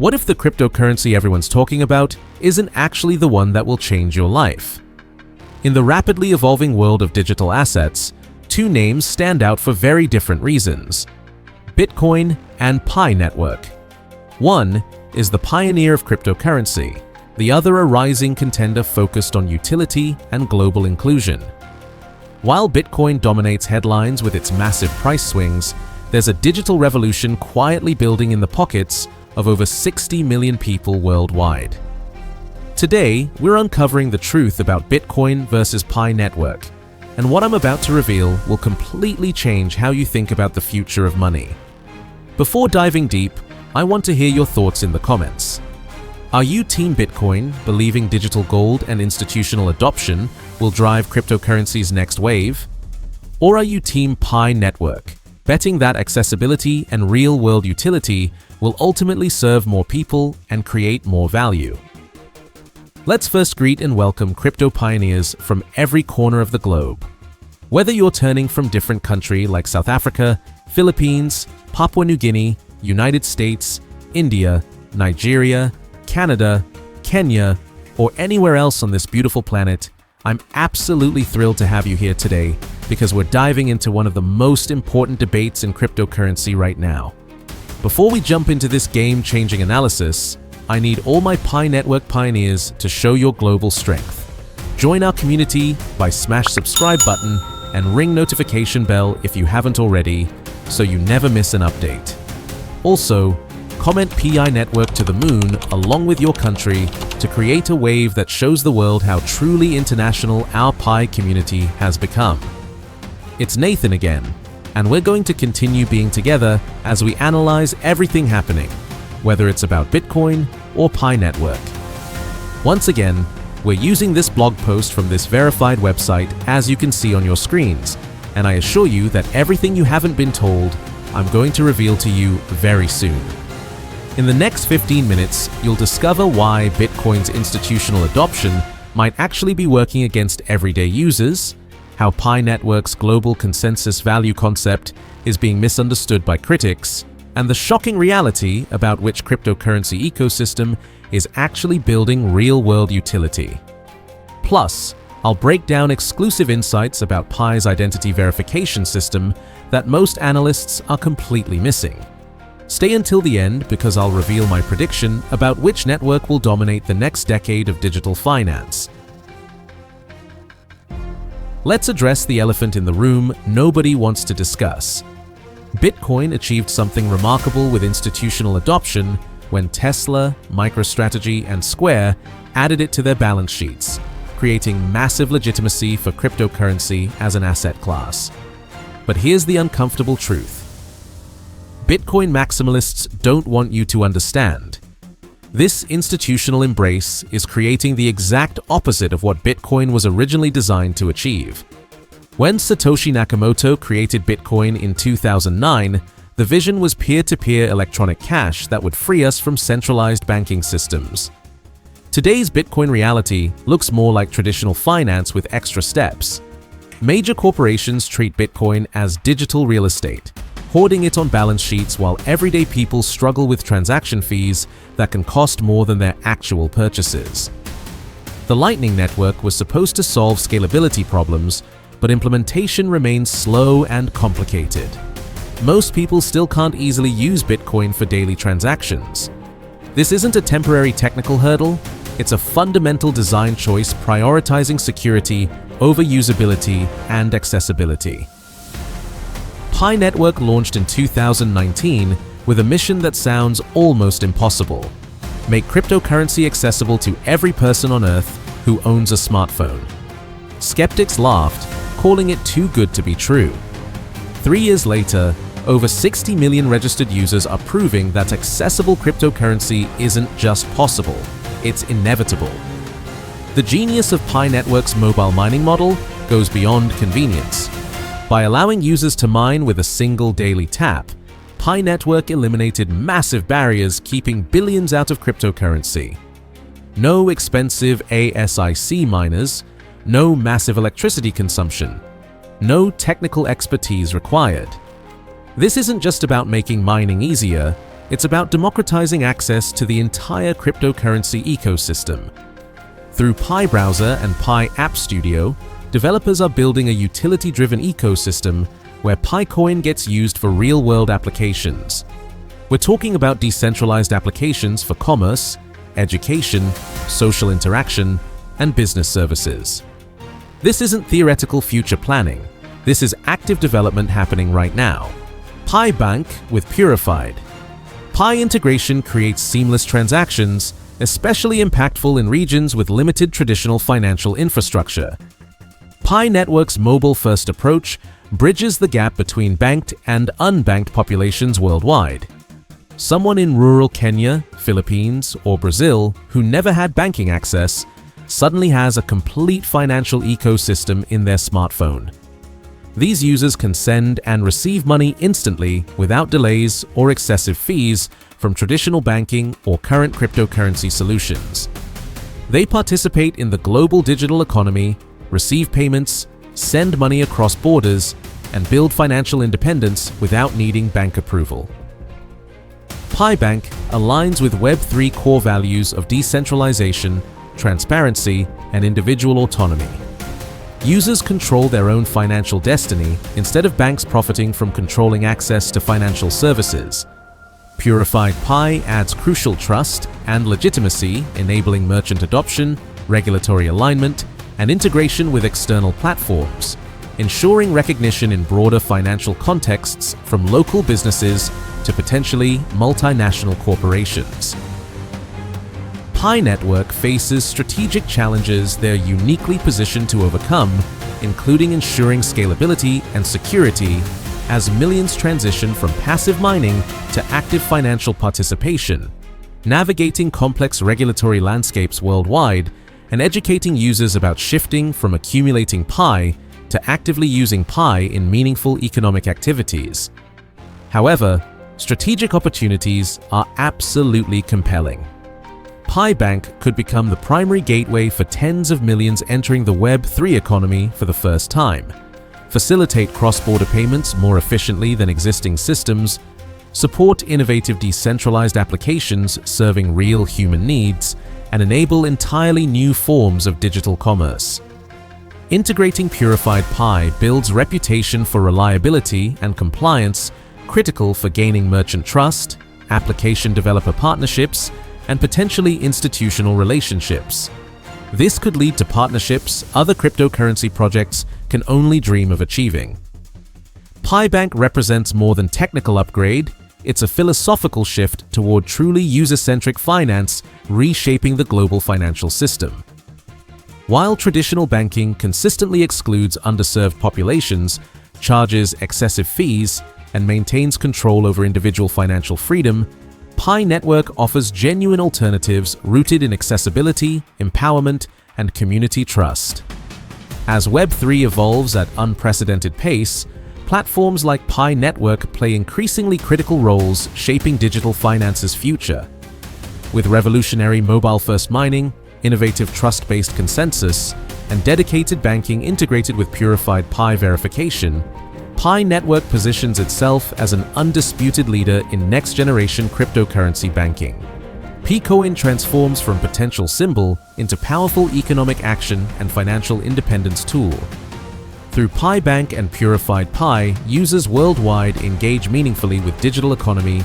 What if the cryptocurrency everyone's talking about isn't actually the one that will change your life? In the rapidly evolving world of digital assets, two names stand out for very different reasons: Bitcoin and Pi Network. One is the pioneer of cryptocurrency, the other a rising contender focused on utility and global inclusion. While Bitcoin dominates headlines with its massive price swings, there's a digital revolution quietly building in the pockets of over 60 million people worldwide. Today, we're uncovering the truth about Bitcoin versus Pi Network, and what I'm about to reveal will completely change how you think about the future of money. Before diving deep, I want to hear your thoughts in the comments. Are you Team Bitcoin, believing digital gold and institutional adoption will drive cryptocurrency's next wave? Or are you Team Pi Network, betting that accessibility and real-world utility will ultimately serve more people and create more value? Let's first greet and welcome crypto pioneers from every corner of the globe. Whether you're turning from different country like South Africa, Philippines, Papua New Guinea, United States, India, Nigeria, Canada, Kenya, or anywhere else on this beautiful planet, I'm absolutely thrilled to have you here today because we're diving into one of the most important debates in cryptocurrency right now. Before we jump into this game-changing analysis, I need all my Pi Network pioneers to show your global strength. Join our community by smash subscribe button and ring notification bell if you haven't already, so you never miss an update. Also, comment PI Network to the moon along with your country to create a wave that shows the world how truly international our Pi community has become. It's Nathan again, and we're going to continue being together as we analyze everything happening, whether it's about Bitcoin or Pi Network. Once again, we're using this blog post from this verified website as you can see on your screens, and I assure you that everything you haven't been told, I'm going to reveal to you very soon. In the next 15 minutes, you'll discover why Bitcoin's institutional adoption might actually be working against everyday users, how Pi Network's global consensus value concept is being misunderstood by critics, and the shocking reality about which cryptocurrency ecosystem is actually building real-world utility. Plus, I'll break down exclusive insights about Pi's identity verification system that most analysts are completely missing. Stay until the end because I'll reveal my prediction about which network will dominate the next decade of digital finance. Let's address the elephant in the room nobody wants to discuss. Bitcoin achieved something remarkable with institutional adoption when Tesla, MicroStrategy, and Square added it to their balance sheets, creating massive legitimacy for cryptocurrency as an asset class. But here's the uncomfortable truth. Bitcoin maximalists don't want you to understand. This institutional embrace is creating the exact opposite of what Bitcoin was originally designed to achieve. When Satoshi Nakamoto created Bitcoin in 2009, the vision was peer-to-peer electronic cash that would free us from centralized banking systems. Today's Bitcoin reality looks more like traditional finance with extra steps. Major corporations treat Bitcoin as digital real estate, hoarding it on balance sheets while everyday people struggle with transaction fees that can cost more than their actual purchases. The Lightning Network was supposed to solve scalability problems, but implementation remains slow and complicated. Most people still can't easily use Bitcoin for daily transactions. This isn't a temporary technical hurdle, it's a fundamental design choice prioritizing security over usability and accessibility. Pi Network launched in 2019 with a mission that sounds almost impossible: make cryptocurrency accessible to every person on Earth who owns a smartphone. Skeptics laughed, calling it too good to be true. 3 years later, over 60 million registered users are proving that accessible cryptocurrency isn't just possible, it's inevitable. The genius of Pi Network's mobile mining model goes beyond convenience. By allowing users to mine with a single daily tap, Pi Network eliminated massive barriers keeping billions out of cryptocurrency. No expensive ASIC miners, no massive electricity consumption, no technical expertise required. This isn't just about making mining easier, It's about democratizing access to the entire cryptocurrency ecosystem. Through Pi Browser and Pi App Studio, developers are building a utility-driven ecosystem where PiCoin gets used for real-world applications. We're talking about decentralized applications for commerce, education, social interaction, and business services. This isn't theoretical future planning. This is active development happening right now. Pi Bank with Purified. Pi integration creates seamless transactions, especially impactful in regions with limited traditional financial infrastructure. Pi Network's mobile-first approach bridges the gap between banked and unbanked populations worldwide. Someone in rural Kenya, Philippines, or Brazil who never had banking access suddenly has a complete financial ecosystem in their smartphone. These users can send and receive money instantly without delays or excessive fees from traditional banking or current cryptocurrency solutions. They participate in the global digital economy, receive payments, send money across borders, and build financial independence without needing bank approval. Pi Bank aligns with Web3 core values of decentralization, transparency, and individual autonomy. Users control their own financial destiny instead of banks profiting from controlling access to financial services. Purified Pi adds crucial trust and legitimacy, enabling merchant adoption, regulatory alignment, and integration with external platforms, ensuring recognition in broader financial contexts from local businesses to potentially multinational corporations. Pi Network faces strategic challenges they're uniquely positioned to overcome, including ensuring scalability and security as millions transition from passive mining to active financial participation, navigating complex regulatory landscapes worldwide, and educating users about shifting from accumulating Pi to actively using Pi in meaningful economic activities. However, strategic opportunities are absolutely compelling. Pi Bank could become the primary gateway for tens of millions entering the Web3 economy for the first time, facilitate cross-border payments more efficiently than existing systems, support innovative decentralized applications serving real human needs, and enable entirely new forms of digital commerce. Integrating Purified Pi builds reputation for reliability and compliance critical for gaining merchant trust, application developer partnerships, and potentially institutional relationships. This could lead to partnerships other cryptocurrency projects can only dream of achieving. Pi Bank represents more than technical upgrade, it's a philosophical shift toward truly user-centric finance, reshaping the global financial system. While traditional banking consistently excludes underserved populations, charges excessive fees, and maintains control over individual financial freedom, Pi Network offers genuine alternatives rooted in accessibility, empowerment, and community trust. As Web3 evolves at unprecedented pace, platforms like Pi Network play increasingly critical roles shaping digital finance's future. With revolutionary mobile-first mining, innovative trust-based consensus, and dedicated banking integrated with Purified Pi verification, Pi Network positions itself as an undisputed leader in next-generation cryptocurrency banking. PiCoin transforms from potential symbol into powerful economic action and financial independence tool. Through Pi Bank and Purified Pi, users worldwide engage meaningfully with digital economy,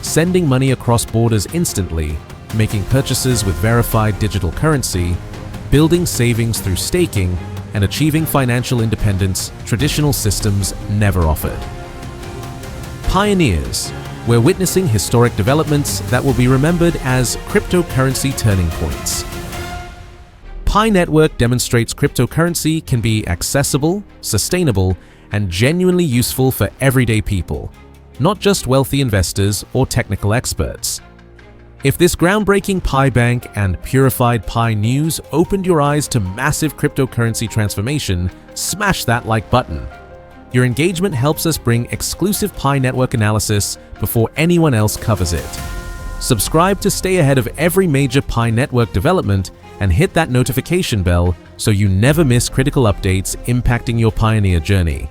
sending money across borders instantly, making purchases with verified digital currency, building savings through staking, and achieving financial independence traditional systems never offered. Pioneers, we're witnessing historic developments that will be remembered as cryptocurrency turning points. Pi Network demonstrates cryptocurrency can be accessible, sustainable, and genuinely useful for everyday people, not just wealthy investors or technical experts. If this groundbreaking Pi Bank and Purified Pi news opened your eyes to massive cryptocurrency transformation, smash that like button. Your engagement helps us bring exclusive Pi Network analysis before anyone else covers it. Subscribe to stay ahead of every major Pi Network development and hit that notification bell so you never miss critical updates impacting your pioneer journey.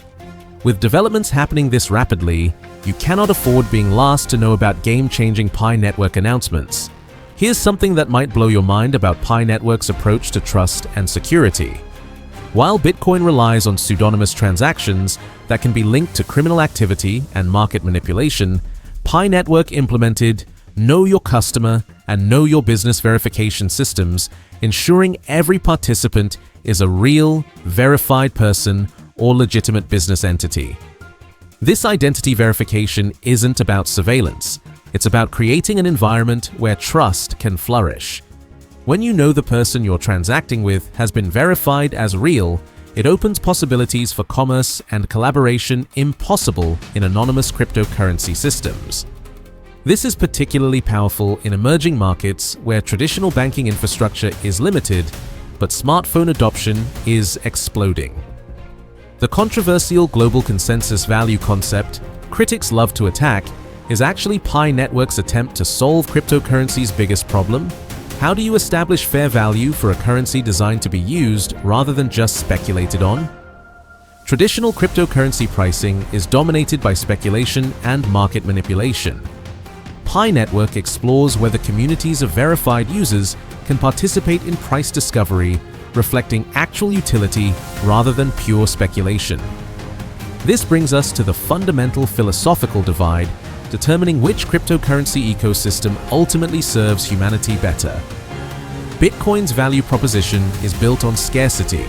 With developments happening this rapidly, you cannot afford being last to know about game-changing Pi Network announcements. Here's something that might blow your mind about Pi Network's approach to trust and security. While Bitcoin relies on pseudonymous transactions that can be linked to criminal activity and market manipulation, Pi Network implemented Know Your Customer and Know Your Business verification systems, ensuring every participant is a real, verified person or legitimate business entity. This identity verification isn't about surveillance. It's about creating an environment where trust can flourish. When you know the person you're transacting with has been verified as real, it opens possibilities for commerce and collaboration impossible in anonymous cryptocurrency systems. This is particularly powerful in emerging markets where traditional banking infrastructure is limited, but smartphone adoption is exploding. The controversial global consensus value concept critics love to attack is actually Pi Network's attempt to solve cryptocurrency's biggest problem. How do you establish fair value for a currency designed to be used rather than just speculated on? Traditional cryptocurrency pricing is dominated by speculation and market manipulation. Pi Network explores whether communities of verified users can participate in price discovery, reflecting actual utility rather than pure speculation. This brings us to the fundamental philosophical divide, determining which cryptocurrency ecosystem ultimately serves humanity better. Bitcoin's value proposition is built on scarcity.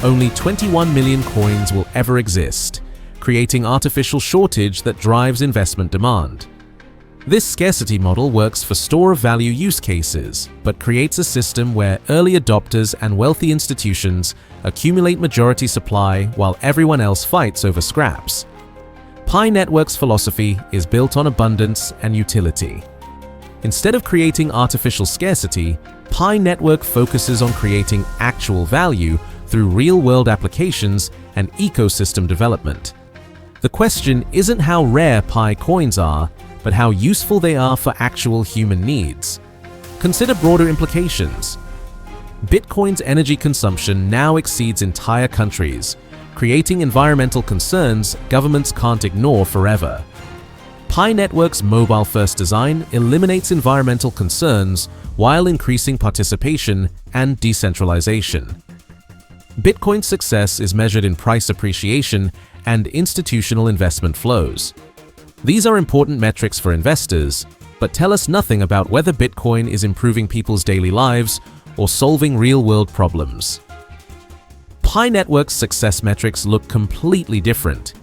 Only 21 million coins will ever exist, creating artificial shortage that drives investment demand. This scarcity model works for store-of-value use cases, but creates a system where early adopters and wealthy institutions accumulate majority supply while everyone else fights over scraps. Pi Network's philosophy is built on abundance and utility. Instead of creating artificial scarcity, Pi Network focuses on creating actual value through real-world applications and ecosystem development. The question isn't how rare Pi coins are, but how useful they are for actual human needs. Consider broader implications. Bitcoin's energy consumption now exceeds entire countries, creating environmental concerns governments can't ignore forever. Pi Network's mobile-first design eliminates environmental concerns while increasing participation and decentralization. Bitcoin's success is measured in price appreciation and institutional investment flows. These are important metrics for investors, but tell us nothing about whether Bitcoin is improving people's daily lives or solving real-world problems. Pi Network's success metrics look completely different.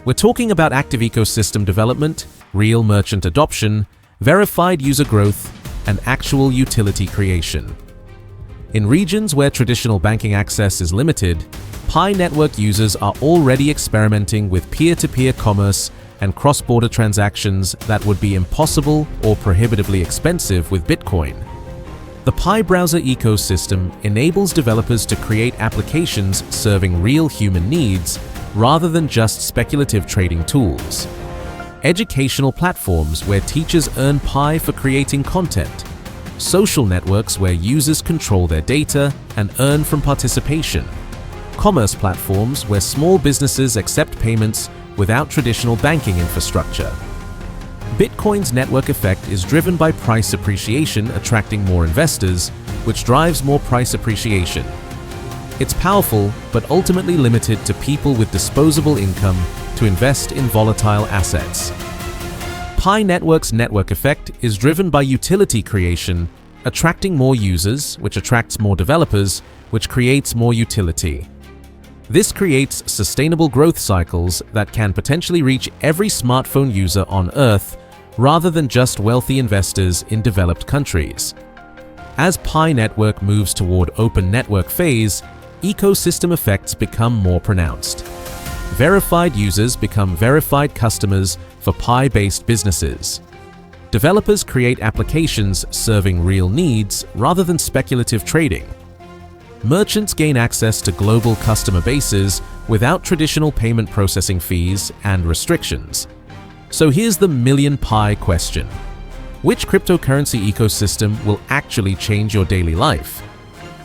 We're talking about active ecosystem development, real merchant adoption, verified user growth, and actual utility creation. In regions where traditional banking access is limited, Pi Network users are already experimenting with peer-to-peer commerce and cross-border transactions that would be impossible or prohibitively expensive with Bitcoin. The Pi browser ecosystem enables developers to create applications serving real human needs rather than just speculative trading tools. Educational platforms where teachers earn Pi for creating content. Social networks where users control their data and earn from participation. Commerce platforms where small businesses accept payments without traditional banking infrastructure. Bitcoin's network effect is driven by price appreciation attracting more investors, which drives more price appreciation. It's powerful, but ultimately limited to people with disposable income to invest in volatile assets. Pi Network's network effect is driven by utility creation, attracting more users, which attracts more developers, which creates more utility. This creates sustainable growth cycles that can potentially reach every smartphone user on Earth rather than just wealthy investors in developed countries. As Pi Network moves toward open network phase, ecosystem effects become more pronounced. Verified users become verified customers for Pi-based businesses. Developers create applications serving real needs rather than speculative trading. Merchants gain access to global customer bases without traditional payment processing fees and restrictions. So here's the million Pi question. Which cryptocurrency ecosystem will actually change your daily life?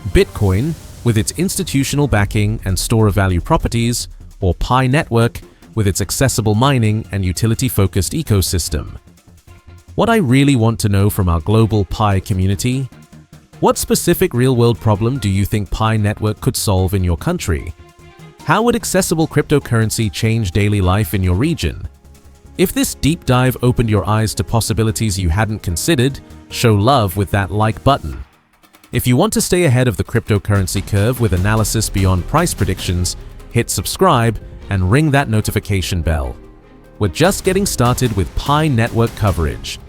Bitcoin, with its institutional backing and store-of-value properties, or Pi Network, with its accessible mining and utility-focused ecosystem. What I really want to know from our global Pi community: what specific real-world problem do you think Pi network could solve in your country? How would accessible cryptocurrency change daily life in your region? If this deep dive opened your eyes to possibilities you hadn't considered, show love with that like button. If you want to stay ahead of the cryptocurrency curve with analysis beyond price predictions, hit subscribe and ring that notification bell. We're just getting started with Pi network coverage.